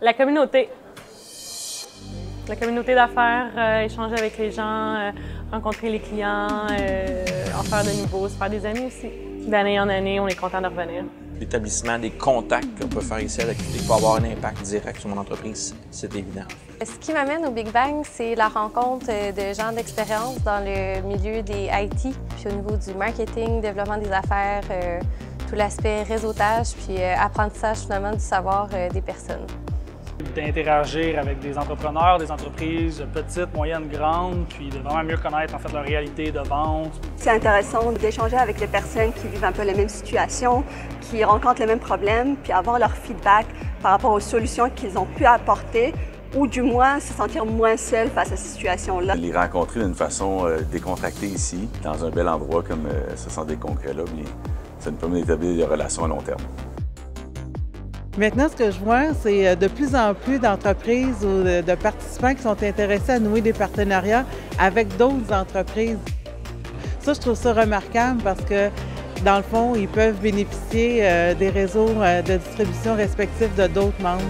La communauté. La communauté d'affaires, échanger avec les gens, rencontrer les clients, en faire de nouveaux, se faire des amis aussi. D'année en année, on est content de revenir. L'établissement des contacts qu'on peut faire ici à l'activité peut avoir un impact direct sur mon entreprise, c'est évident. Ce qui m'amène au Big Bang, c'est la rencontre de gens d'expérience dans le milieu des IT, puis au niveau du marketing, développement des affaires, tout l'aspect réseautage, puis apprentissage finalement du savoir des personnes. D'interagir avec des entrepreneurs, des entreprises petites, moyennes, grandes, puis de vraiment mieux connaître en fait leur réalité de vente. C'est intéressant d'échanger avec les personnes qui vivent un peu les mêmes situations, qui rencontrent les mêmes problèmes, puis avoir leur feedback par rapport aux solutions qu'ils ont pu apporter, ou du moins se sentir moins seul face à ces situations-là. Les rencontrer d'une façon décontractée ici, dans un bel endroit comme ce centre des congrès-là, ça nous permet d'établir des relations à long terme. Maintenant, ce que je vois, c'est de plus en plus d'entreprises ou de participants qui sont intéressés à nouer des partenariats avec d'autres entreprises. Ça, je trouve ça remarquable parce que, dans le fond, ils peuvent bénéficier des réseaux de distribution respectifs de d'autres membres.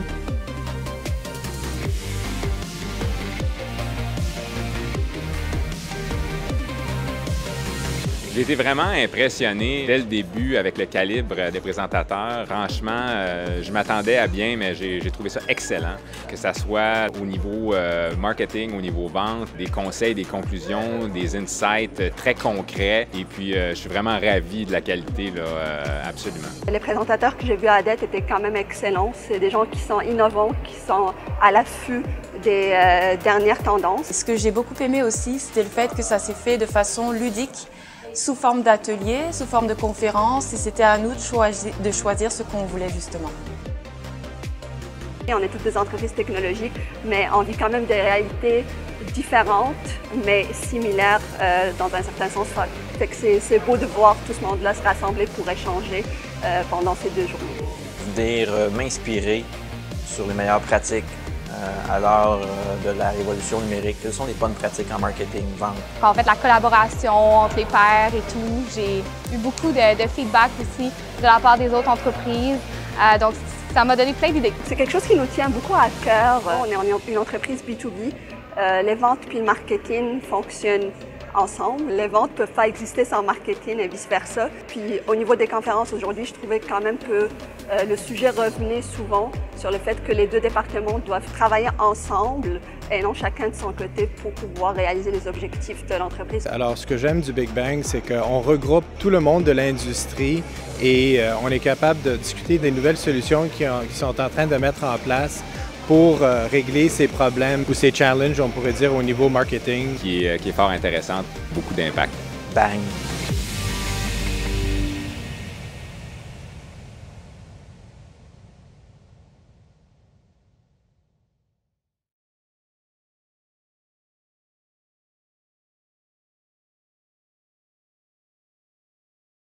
J'ai été vraiment impressionné dès le début avec le calibre des présentateurs. Franchement, je m'attendais à bien, mais j'ai trouvé ça excellent. Que ça soit au niveau marketing, au niveau vente, des conseils, des conclusions, des insights très concrets. Et puis, je suis vraiment ravi de la qualité, là, absolument. Les présentateurs que j'ai vus à date étaient quand même excellents. C'est des gens qui sont innovants, qui sont à l'affût des dernières tendances. Ce que j'ai beaucoup aimé aussi, c'était le fait que ça s'est fait de façon ludique, sous forme d'atelier, sous forme de conférence, et c'était à nous de choisir ce qu'on voulait justement. On est toutes des entreprises technologiques, mais on vit quand même des réalités différentes, mais similaires dans un certain sens. Fait que c'est beau de voir tout ce monde-là se rassembler pour échanger pendant ces 2 journées. Venir m'inspirer sur les meilleures pratiques à l'heure de la révolution numérique. Quelles sont les bonnes pratiques en marketing, vente? En fait, la collaboration entre les pairs et tout, j'ai eu beaucoup de feedback aussi de la part des autres entreprises. Donc, ça m'a donné plein d'idées. C'est quelque chose qui nous tient beaucoup à cœur. On est une entreprise B2B. Les ventes puis le marketing fonctionnent ensemble. Les ventes ne peuvent pas exister sans marketing et vice-versa. Puis au niveau des conférences aujourd'hui, je trouvais quand même que le sujet revenait souvent sur le fait que les 2 départements doivent travailler ensemble et non chacun de son côté pour pouvoir réaliser les objectifs de l'entreprise. Alors, ce que j'aime du Big Bang, c'est qu'on regroupe tout le monde de l'industrie et on est capable de discuter des nouvelles solutions qui sont en train de mettre en place pour régler ces problèmes ou ces challenges, on pourrait dire, au niveau marketing. Qui est fort intéressante, beaucoup d'impact. Bang!